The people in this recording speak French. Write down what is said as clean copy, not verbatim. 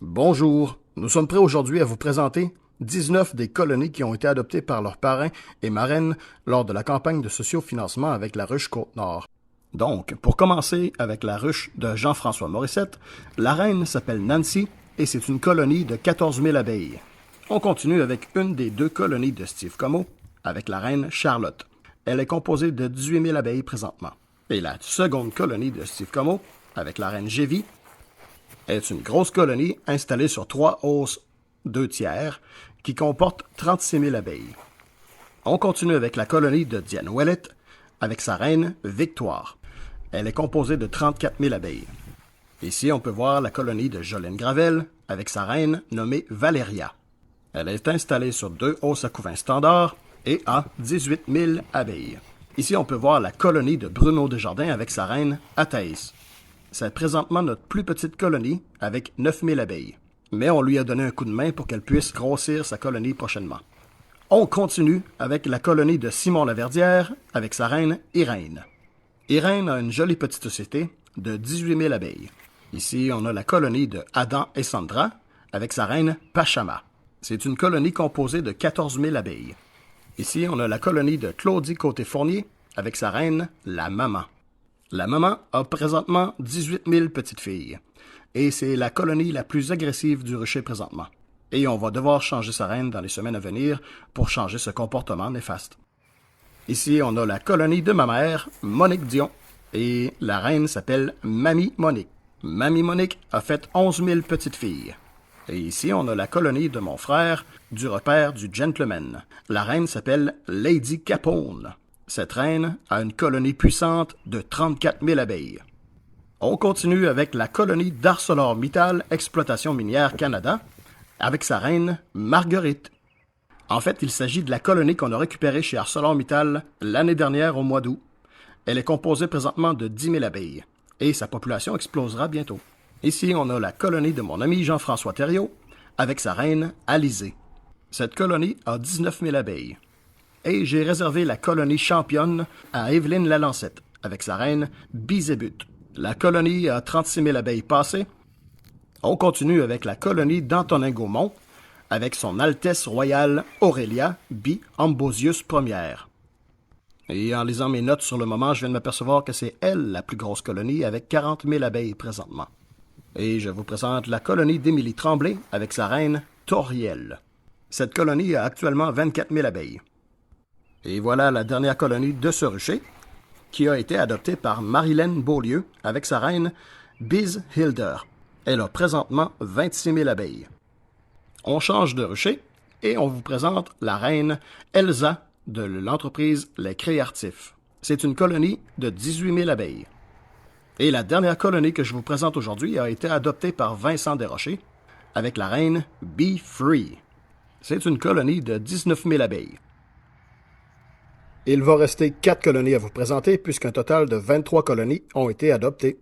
Bonjour, nous sommes prêts aujourd'hui à vous présenter 19 des colonies qui ont été adoptées par leurs parrains et marraines lors de la campagne de sociofinancement avec la ruche Côte-Nord. Donc, pour commencer avec la ruche de Jean-François Morissette, la reine s'appelle Nancy et c'est une colonie de 14 000 abeilles. On continue avec une des deux colonies de Steve Comeau, avec la reine Charlotte. Elle est composée de 18 000 abeilles présentement. Et la seconde colonie de Steve Comeau, avec la reine Gévie, est une grosse colonie installée sur 3 hausses 2 tiers qui comporte 36 000 abeilles. On continue avec la colonie de Diane Ouellet avec sa reine Victoire. Elle est composée de 34 000 abeilles. Ici, on peut voir la colonie de Jolene Gravel avec sa reine nommée Valéria. Elle est installée sur 2 hausses à couvain standard et a 18 000 abeilles. Ici, on peut voir la colonie de Bruno Desjardins avec sa reine Athaïs. C'est présentement notre plus petite colonie avec 9 000 abeilles. Mais on lui a donné un coup de main pour qu'elle puisse grossir sa colonie prochainement. On continue avec la colonie de Simon Laverdière avec sa reine Irène. Irène a une jolie petite société de 18 000 abeilles. Ici, on a la colonie de Adam et Sandra avec sa reine Pachama. C'est une colonie composée de 14 000 abeilles. Ici, on a la colonie de Claudie Côté-Fournier avec sa reine, la Maman. La Maman a présentement 18 000 petites filles. Et c'est la colonie la plus agressive du rucher présentement. Et on va devoir changer sa reine dans les semaines à venir pour changer ce comportement néfaste. Ici, on a la colonie de ma mère, Monique Dion. Et la reine s'appelle Mamie Monique. Mamie Monique a fait 11 000 petites filles. Et ici, on a la colonie de mon frère, du repère du gentleman. La reine s'appelle Lady Capone. Cette reine a une colonie puissante de 34 000 abeilles. On continue avec la colonie d'ArcelorMittal Exploitation Minière Canada, avec sa reine Marguerite. En fait, il s'agit de la colonie qu'on a récupérée chez ArcelorMittal l'année dernière au mois d'août. Elle est composée présentement de 10 000 abeilles, et sa population explosera bientôt. Ici, on a la colonie de mon ami Jean-François Thériault, avec sa reine Alizée. Cette colonie a 19 000 abeilles. Et j'ai réservé la colonie championne à Évelyne Lalancette, avec sa reine Bizébut. La colonie a 36 000 abeilles passées. On continue avec la colonie d'Antonin Gaumont, avec son Altesse royale Aurélia B. Ambrosius Ier. Et en lisant mes notes sur le moment, je viens de m'apercevoir que c'est elle la plus grosse colonie, avec 40 000 abeilles présentement. Et je vous présente la colonie d'Émilie Tremblay, avec sa reine Toriel. Cette colonie a actuellement 24 000 abeilles. Et voilà la dernière colonie de ce rucher, qui a été adoptée par Marilène Beaulieu avec sa reine Biz Hilder. Elle a présentement 26 000 abeilles. On change de rucher et on vous présente la reine Elsa de l'entreprise Les Créatifs. C'est une colonie de 18 000 abeilles. Et la dernière colonie que je vous présente aujourd'hui a été adoptée par Vincent Desrochers avec la reine Be Free. C'est une colonie de 19 000 abeilles. Il va rester 4 colonies à vous présenter puisqu'un total de 23 colonies ont été adoptées.